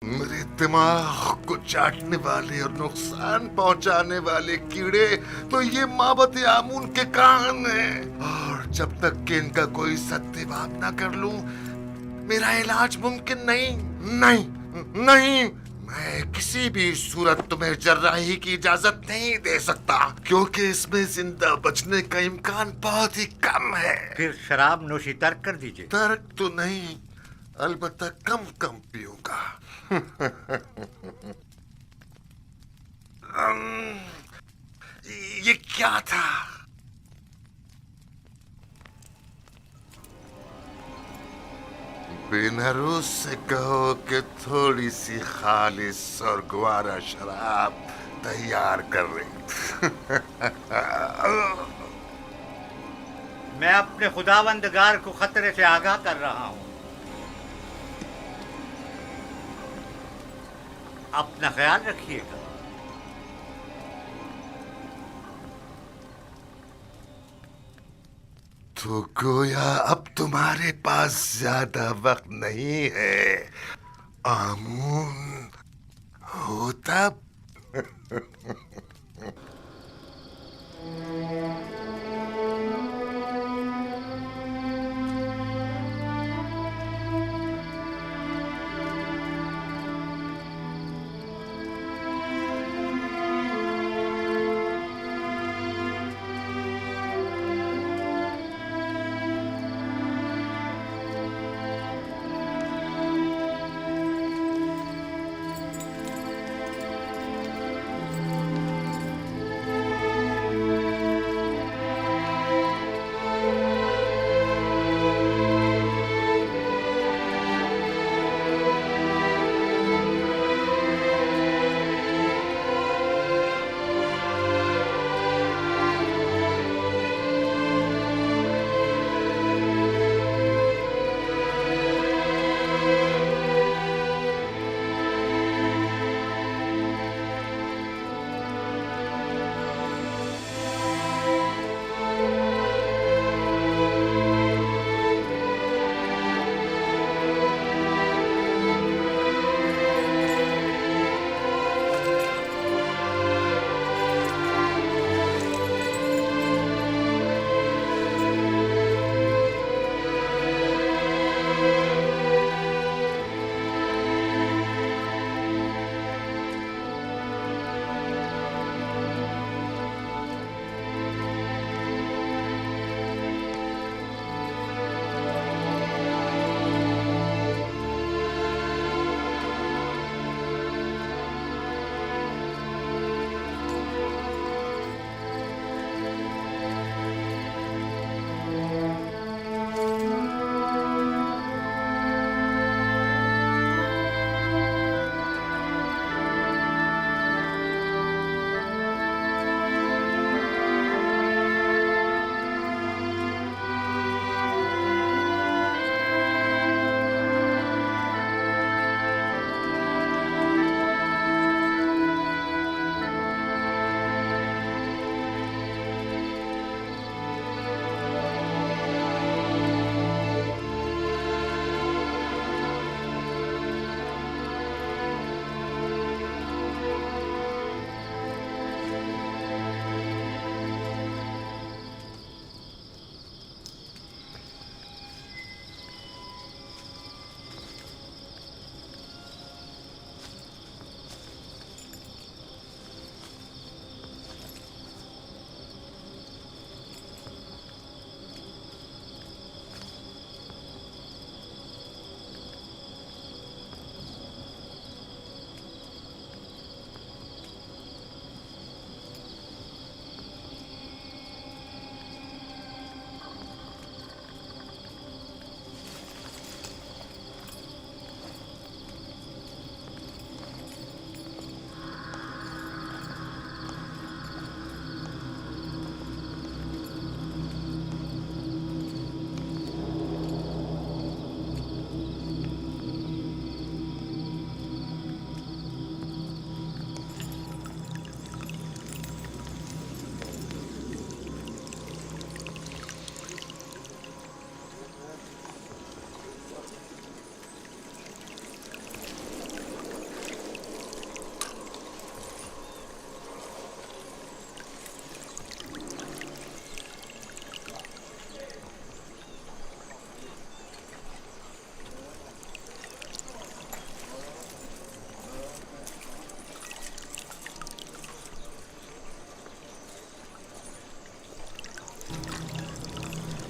मेरे दिमाग को चाटने वाले और नुकसान पहुंचाने वाले कीड़े तो ये माबत आमून के कान हैं। और जब तक कि इनका कोई सत्यापात ना कर लूं, मेरा इलाज मुमकिन नहीं। नहीं, नहीं, मैं किसी भी सूरत तुम्हें जर्राही की इजाजत नहीं दे सकता, क्योंकि इसमें जिंदा बचने का इम्कान बहुत ही कम है। फिर शराब नोशी तर्क कर दीजिए। तर्क तो नहीं, अलबत्ता कम कम पीऊंगा। अम्म, ये क्या था? बेनारोस से कहो कि थोड़ी सी खालिस और ग्वारा शराब तैयार कर रही। मैं अपने खुदावंदगार को खतरे से आगाह कर रहा हूं। अपना ख्याल रखिएगा। तो गोया अब तुम्हारे पास ज्यादा वक्त नहीं है, आमून। हो तब।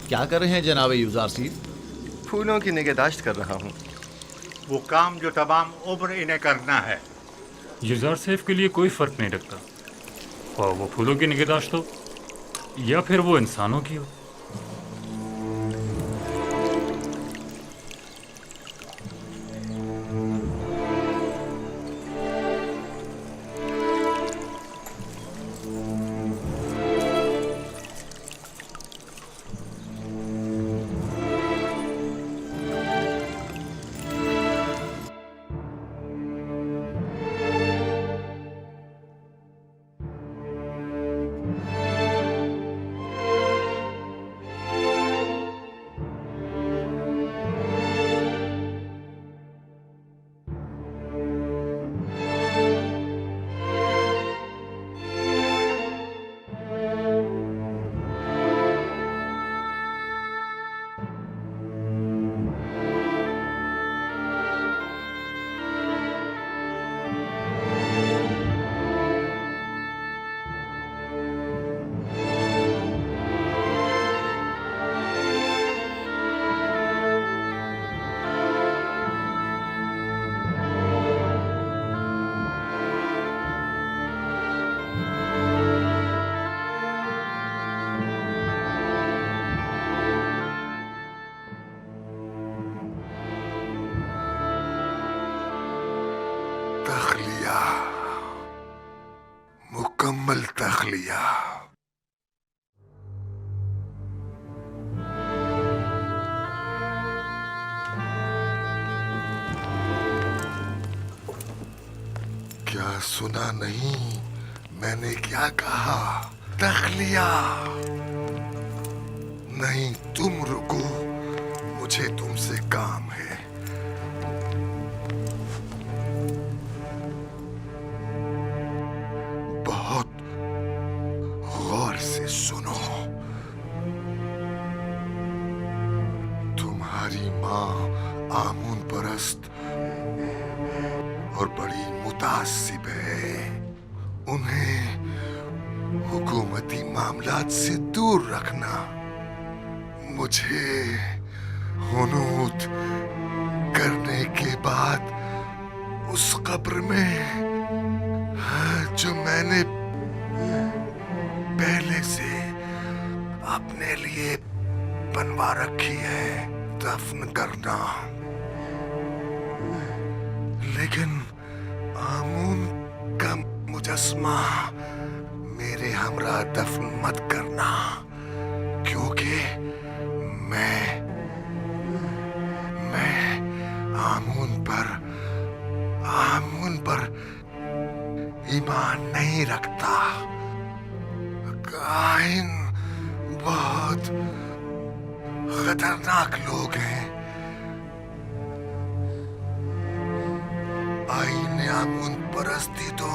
क्या कर रहे हैं जनाब यूजारसी? फूलों की निगहदाश्त कर रहा हूँ। वो काम जो तमाम उम्र इन्हें करना है। यूज़र सेफ के लिए कोई फ़र्क नहीं रखता, और वो फूलों की निगहदाश्त हो या फिर वो इंसानों की हो। तख्लिया, मुकम्मल तख्लिया। क्या सुना नहीं? मैंने क्या कहा? तख्लिया। नहीं, तुम रुको, मुझे तुमसे काम है। बहुत गौर से सुनो। तुम्हारी माँ आमून परस्त और बड़ी मुतासिब है। उन्हें हुकूमती मामलात से दूर रखना। मुझे हुनूद करने के बाद उस कब्र में जो मैंने पहले से अपने लिए बनवा रखी है दफन करना। लेकिन आमून का मुजस्मा मेरे हमरा दफन मत करना, क्योंकि मैं आमून पर ईमान नहीं रखता। काहिन बहुत खतरनाक लोग हैं। आईने आमून परस्ती तो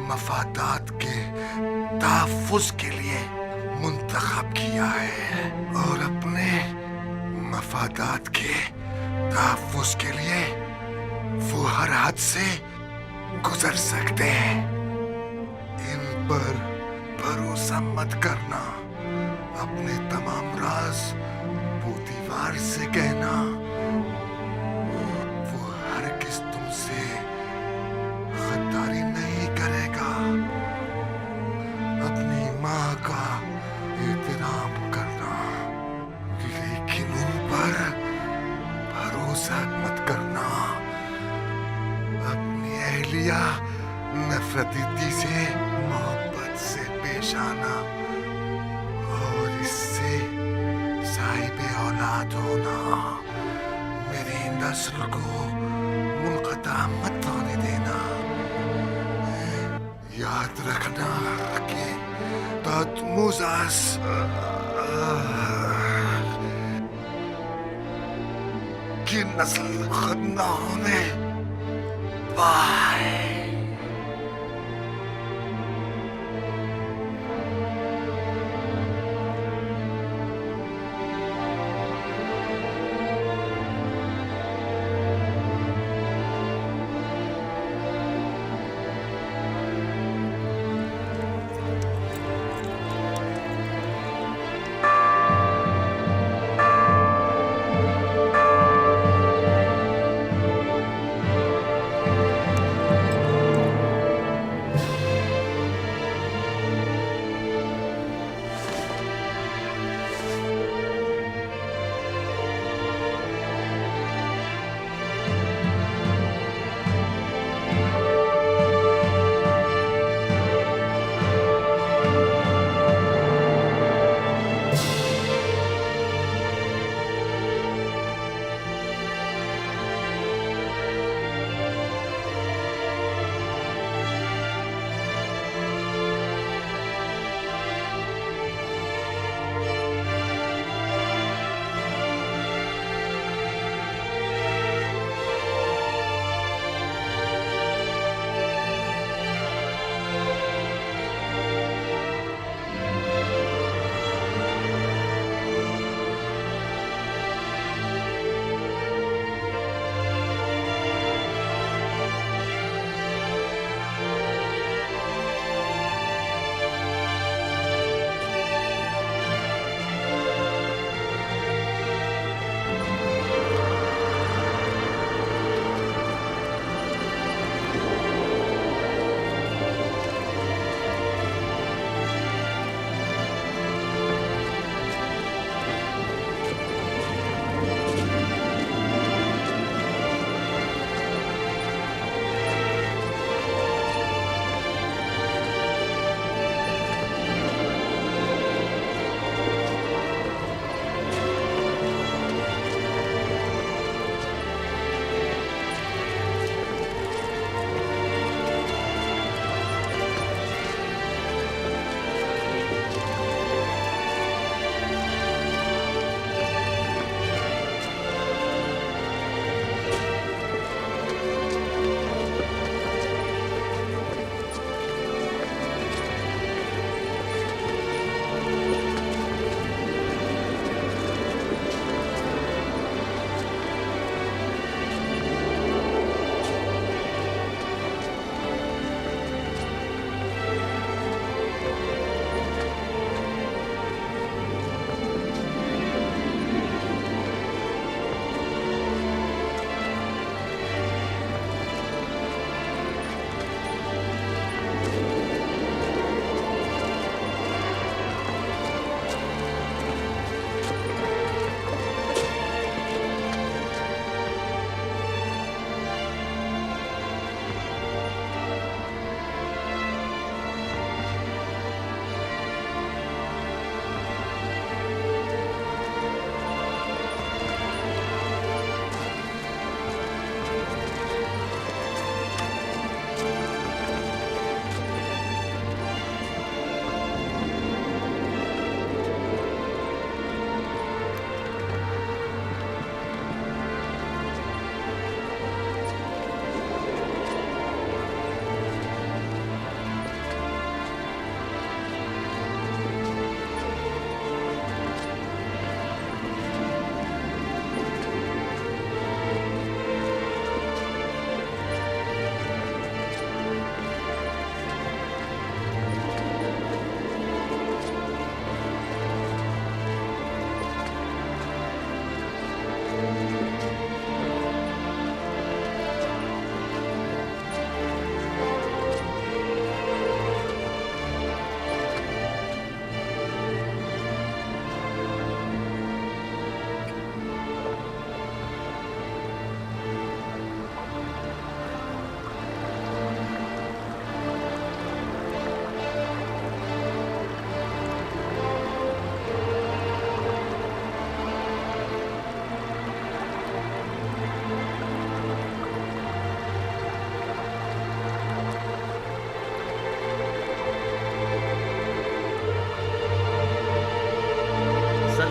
मफादात के तहफ़्फ़ुज़ के लिए मुंतखब किया है, और अपने मफादात के तहफ़्फ़ुज़ के लिए वो हर हद से गुजर सकते हैं। इन पर भरोसा मत करना। अपने तमाम राज वो दीवार से कहना। वो हरगिज़ तुमसे गद्दारी नहीं करेगा। अपनी माँ का एहतराम करना, लेकिन उन पर भरोसा मत करना। अपनी अहलिया नफरती से मोहब्बत से पेश आना, और इससे साहिब औलाद होना। मेरी नस्ल को मुनक़ता मत होने देना। याद रखना कि तहतमुज़ास की नस्ल खत्म न होने पाए।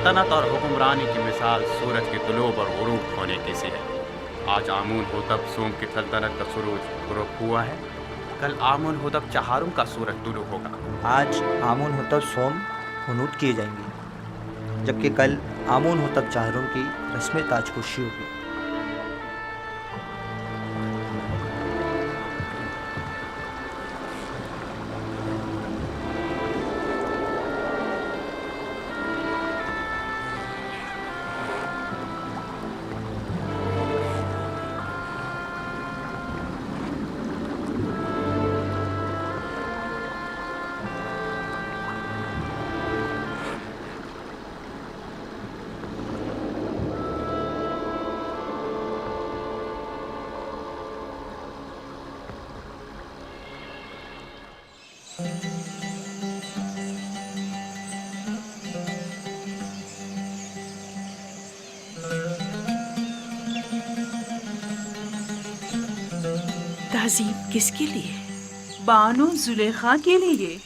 सल्तनत और हुक्मरानी की मिसाल सूरज के तुलूब और गुरूब होने की सी है। आज आमून होतब सोम की सल्तनत का सूरज गुरूब हुआ है, कल आमून होतब चहारुम का सूरज तुलू होगा। आज आमून होतब सोम हुनूत किए जाएंगे, जबकि कल आमून होतब चाहरुम की रस्म ताजपोशी होगी। ताज़ीम किसके लिए? बानो जुलेखा के लिए,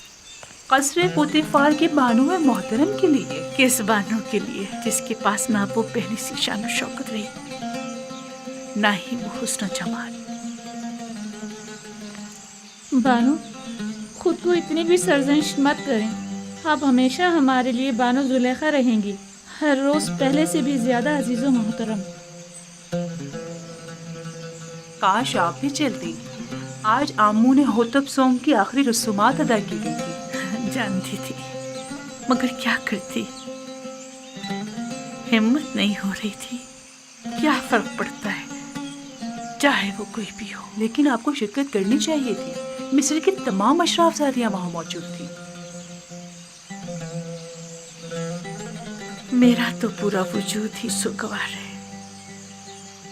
कसरे पोतेफार के बानो है मोहतरम के लिए। किस बानो के लिए जिसके पास ना वो पहली सी शान शौकत रही, ना ही वो हुस्न जमाल। बानो, खुद को इतनी भी सरजनिश मत करें। आप हमेशा हमारे लिए बानो जुलेखा रहेंगी, हर रोज़ पहले से भी ज़्यादा अजीज़ व मोहतरम। काश आप भी चलती। आज आमू ने होतब सोम की आखिरी रसूमात अदा की गई थी। जानती थी, मगर क्या करती, हिम्मत नहीं हो रही थी। क्या फर्क पड़ता है, चाहे वो कोई भी हो। लेकिन आपको शिरकत करनी चाहिए थी। मिस्र की तमाम अशराफजादियां वहां मौजूद थी। मेरा तो पूरा वजूद ही सुगवार है,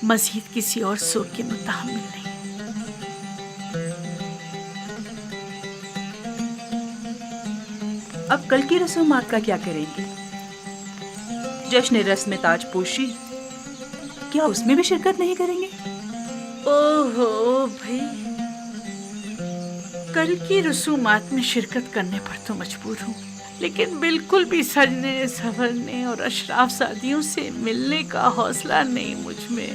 मजीद किसी और सुख के मुताबिक नहीं। अब कल की रसूमात का क्या करेंगे? जश्न रस्म ताजपोशी, क्या उसमें भी शिरकत नहीं करेंगे? ओहो भाई, कल की रसूमात में शिरकत करने पर तो मजबूर हूँ, लेकिन बिल्कुल भी सजने संवरने और अशराफ शादियों से मिलने का हौसला नहीं मुझ में।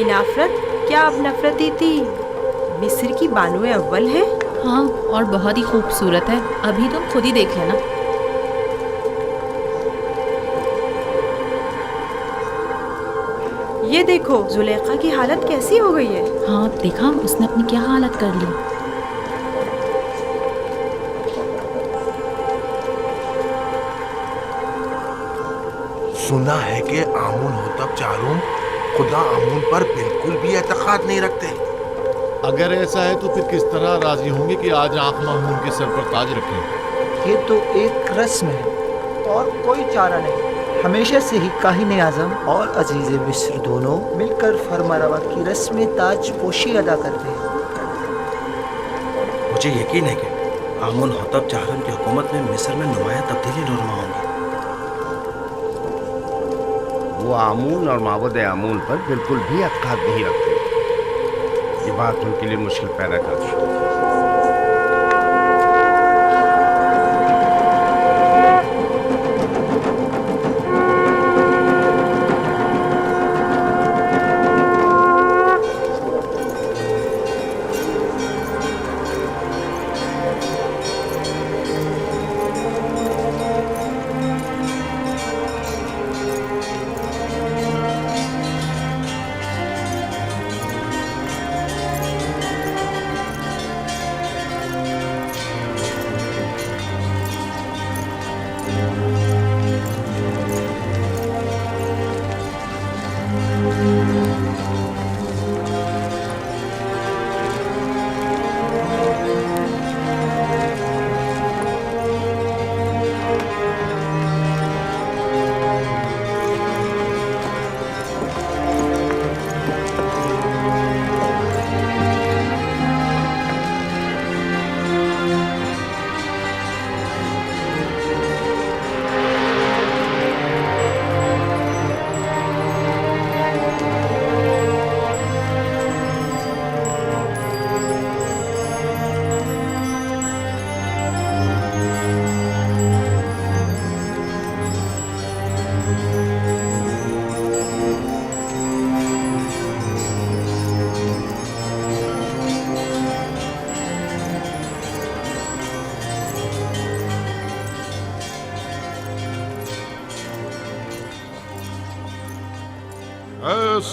नफरत, क्या अब नफरती थी? मिस्र की बानुए अव्वल है। हाँ, और बहुत ही खूबसूरत है। अभी तुम खुद ही देख लेना। ये देखो, जुलेखा की हालत कैसी हो गई है। हाँ, देखा उसने अपनी क्या हालत कर ली। सुना है कि आमून होतब चारूम खुदा आमून पर बिल्कुल भी एतकाद नहीं रखते। अगर ऐसा है तो फिर किस तरह राजी होंगे कि आज आँख मामून के सर पर ताज रखें? ये तो एक रस्म है और कोई चारा नहीं। हमेशा से ही काहिन आज़म और अजीज़ मिस्र दोनों मिलकर फरमारवा की रस्म ताज पोशी अदा करते हैं। मुझे यकीन है कि आमून होतब चाहरम की हुकूमत में मिस्र में नुमाया तब्दीली नुरमा होंगी। वो आमून और माबूद आमून पर बिल्कुल भी अक़ाद नहीं रखते। ये बात उनके लिए मुश्किल पैदा करती है।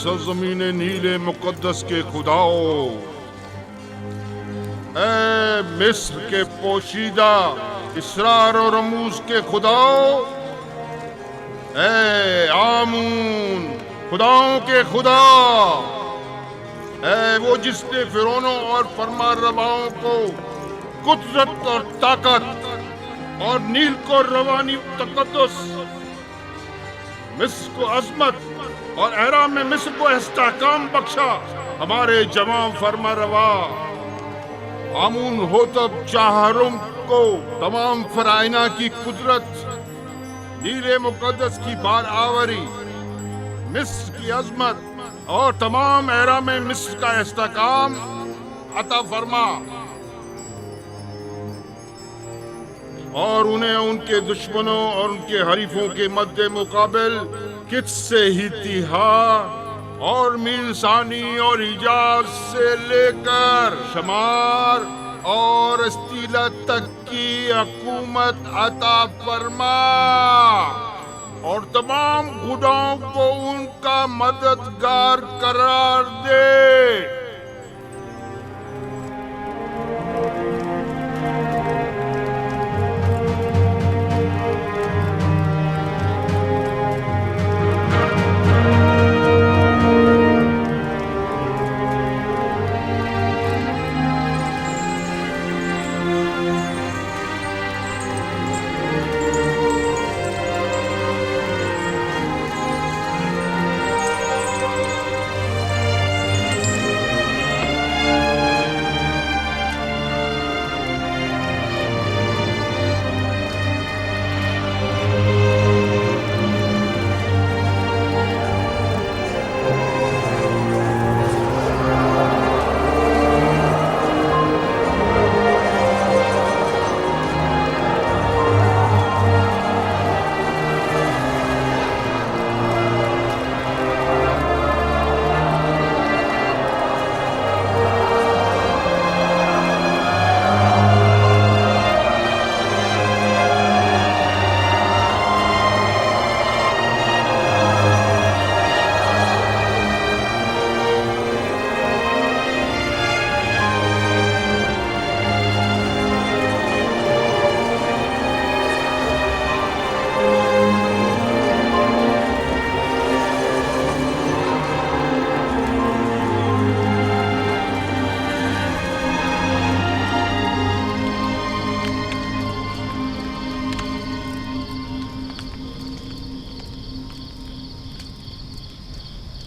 सरजमीन नीले मुकद्दस के खुदाओ, ऐ मिस्र के पोशीदा इसरार और रमूज के खुदाओ, ऐ आमून खुदाओं के खुदा, ऐ वो जिसने फिरौनों और फरमारवाओं को कुदरत और ताकत और नील को रवानी तकद्दुस, मिस्र को अजमत और एहराम में मिस्र को इस्तेहकाम बख्शा, हमारे जमां फरमारवा आमून होतब चाहरुम को तमाम फराइना की कुदरत, नीले मुकद्दस की बार आवरी, मिस्र की अजमत और तमाम एहराम में मिस्र का इस्तेहकाम अता फरमा, और उन्हें उनके दुश्मनों और उनके हरीफों के मद्दे मुकाबिल कित से ही तिहा और मीरसानी और हिजाज से लेकर शमार और अस्तीला तक की हुकूमत अता फरमा, और तमाम खुदाओं को उनका मददगार करार दे।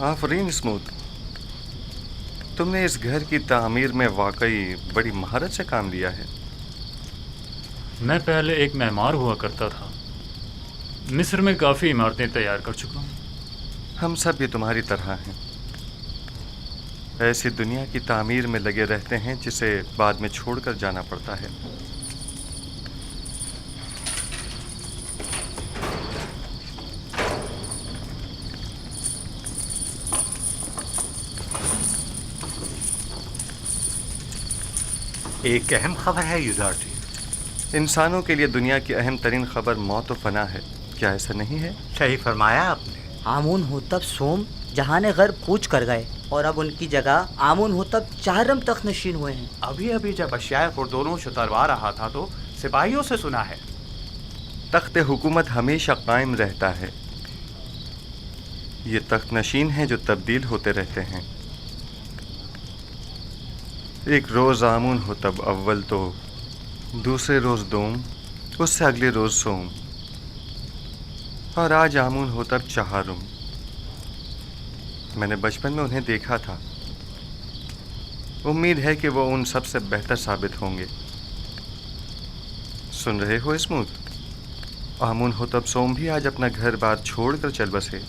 आफरीन स्मूथ, तुमने इस घर की तामीर में वाकई बड़ी महारत से काम लिया है। मैं पहले एक मेमार हुआ करता था, मिस्र में काफ़ी इमारतें तैयार कर चुका हूँ। हम सब भी तुम्हारी तरह हैं, ऐसी दुनिया की तामीर में लगे रहते हैं जिसे बाद में छोड़कर जाना पड़ता है। एक अहम खबर है युधार्थी। इंसानों के लिए दुनिया की अहम तरीन खबर मौत और फना है, क्या ऐसा नहीं है? सही फरमाया आपने। आमून होतब सोम जहाने गर्ब कूच कर गए और अब उनकी जगह आमून होतब चाहरम तक नशीन हुए हैं। अभी अभी जब अशियाए खुर्दोनों शतरवा रहा था तो सिपाहियों से सुना है तख्त हुकूमत हमेशा कायम रहता है। ये तख्त नशीन हैं जो तब्दील होते रहते हैं। एक रोज़ आमून हो तब अव्वल तो, दूसरे रोज़ दोम, उससे अगले रोज़ सोम, और आज आमून हो तब चहारुम। मैंने बचपन में उन्हें देखा था। उम्मीद है कि वो उन सब से बेहतर साबित होंगे। सुन रहे हो स्मूथ? आमून हो तब सोम भी आज अपना घर बार छोड़कर चल बसे।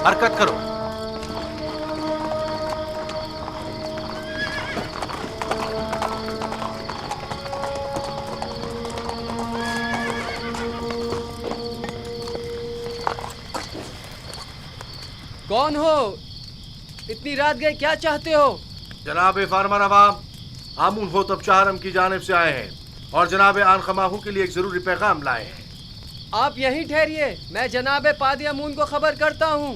हरकत करो। कौन हो? इतनी रात गए, क्या चाहते हो? जनाब फार्मर अवाम आमून होतब चाहरम की जानिब से आए हैं और जनाब आनखमाहू के लिए एक जरूरी पैगाम लाए हैं। आप यहीं ठहरिए, मैं जनाब पादी अमून को खबर करता हूँ।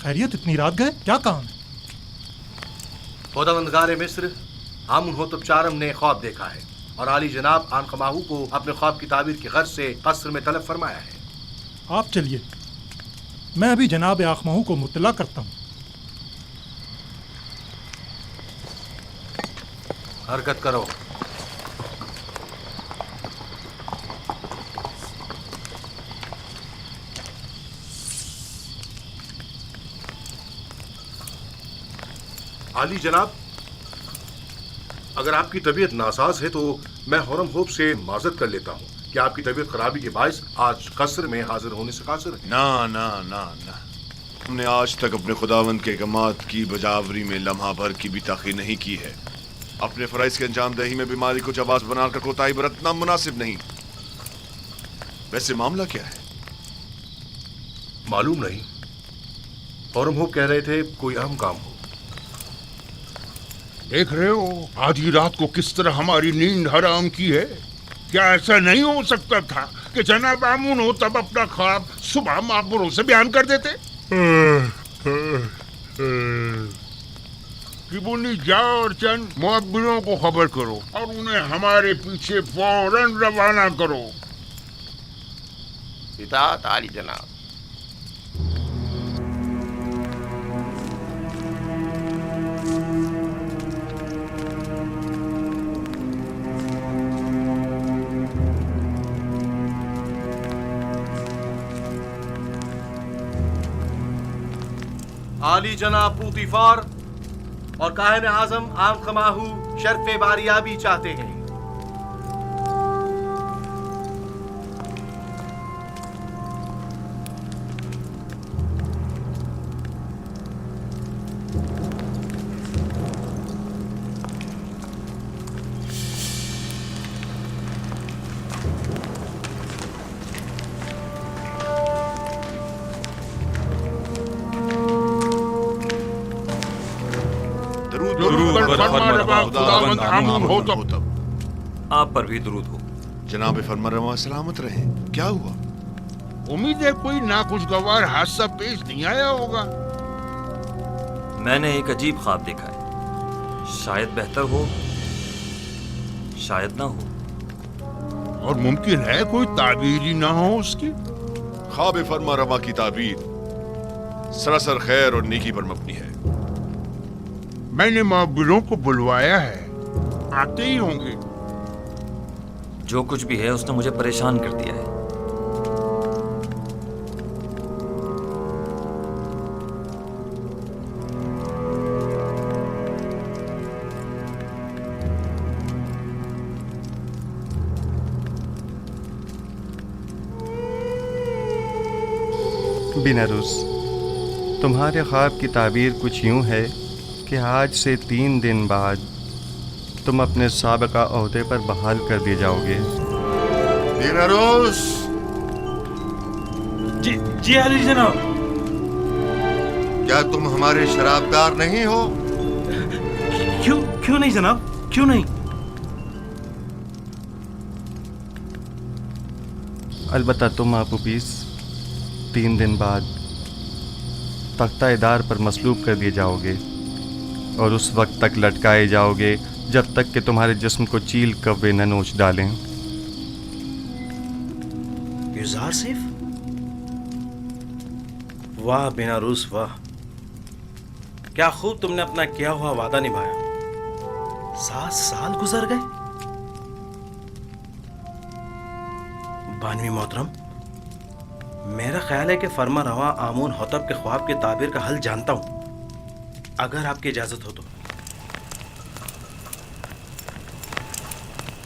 खैरियत, इतनी रात गए, क्या काम? खुदावंदगार मिस्र आमून होतब चाहरम ने ख्वाब देखा है और आली जनाब आनखमाहू को अपने ख्वाब की ताबीर की गर्ज से कस्र में तलब फरमाया है। आप चलिए, मैं अभी जनाब आखमाहू को मुत्तला करता हूँ। हरकत करो। आली जनाब, अगर आपकी तबीयत नासाज है तो मैं हरम होप से माजरत कर लेता हूँ कि आपकी तबीयत खराबी के बायस आज कस्र में हाजिर होने से कासिर है। ना ना ना ना, हमने आज तक अपने खुदावंद के गमात की बजावरी में लम्हा भर की भी ताख़ीर नहीं की है। अपने फ़राइज़ के अंजाम दही में बीमारी को जवाज़ बनाकर कोताही बरतना मुनासिब नहीं। वैसे मामला क्या है? मालूम नहीं, हरम होप कह रहे थे कोई अहम काम हो। देख रहे हो आधी रात को किस तरह हमारी नींद हराम की है। क्या ऐसा नहीं हो सकता था कि जनाब आमून हो तब अपना ख्वाब सुबह मापुरों से बयान कर देते? किबुनी जाओ और चंद मुअब्बिरों को खबर करो और उन्हें हमारे पीछे फौरन रवाना करो। इताअत आली जनाब। आली जनाब पूतीफार और काहिन आजम आनखमाहू शर्फ बारियाबी चाहते हैं। आप पर भी दुरूद हो। जनाब फरमारवा सलामत रहे। क्या हुआ? उम्मीद है कोई नाखुशगवार हादसा पेश नहीं आया होगा। मैंने एक अजीब ख्वाब देखा है। शायद बेहतर हो, शायद ना हो। और मुमकिन है कोई ताबीर ही ना हो उसकी। ख्वाब फरमारवा की ताबीर सरासर खैर और नेकी पर मबनी है। मैंने मुअब्बिरों को बुलवाया है, आते ही होंगे। जो कुछ भी है उसने मुझे परेशान कर दिया है। बिनारुस, तुम्हारे ख्वाब की ताबीर कुछ यूं है कि आज से 3 दिन बाद तुम अपने साबिका ओहदे पर बहाल कर दिए जाओगे। बिनारुस। जी आली जनाब। क्या तुम हमारे शराबदार नहीं हो? क्यों नहीं जनाब, क्यों नहीं? अलबत्ता तुम आपूपीस 3 दिन बाद तख्ता-ए-दार पर मसलूब कर दिए जाओगे और उस वक्त तक लटकाए जाओगे जब तक कि तुम्हारे जिस्म को चील कव्वे न नोच डालें। युज़ार सिर्फ वाह बेनारूस वाह, क्या खूब तुमने अपना किया हुआ वादा निभाया। 7 साल गुजर गए। बानवी मोहतरम, मेरा ख्याल है कि फरमा रवा आमून होतब के ख्वाब के ताबीर का हल जानता हूं, अगर आपकी इजाजत हो तो।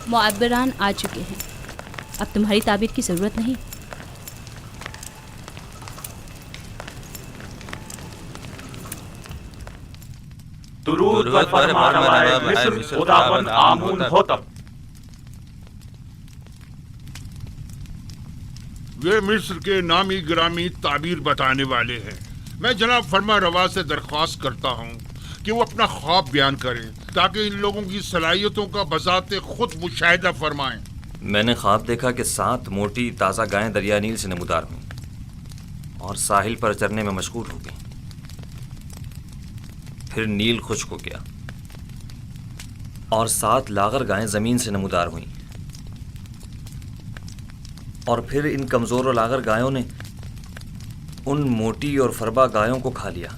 मुअब्बिरान आ चुके हैं, अब तुम्हारी ताबीर की जरूरत नहीं। दुरूद पर फरमानवाए मिस्र खुदावंद आमून होतब। वे मिस्र के नामी गिरामी ताबीर बताने वाले हैं। मैं जनाब फरमा रवा से दरख्वास्त करता हूँ कि वो अपना ख्वाब बयान करें ताकि इन लोगों की सलाहियतों का बजाते खुद मुशाहिदा फरमाएं। मैंने ख्वाब देखा कि 7 मोटी ताज़ा गायें दरिया नील से नमूदार हुईं और साहिल पर चरने में मशगूल हो गईं। फिर नील खुश्क हो गया और 7 लागर गायें ज़मीन से नमूदार हुईं और फिर इन कमज़ोर और लागर गायों ने उन मोटी और फरबा गायों को खा लिया।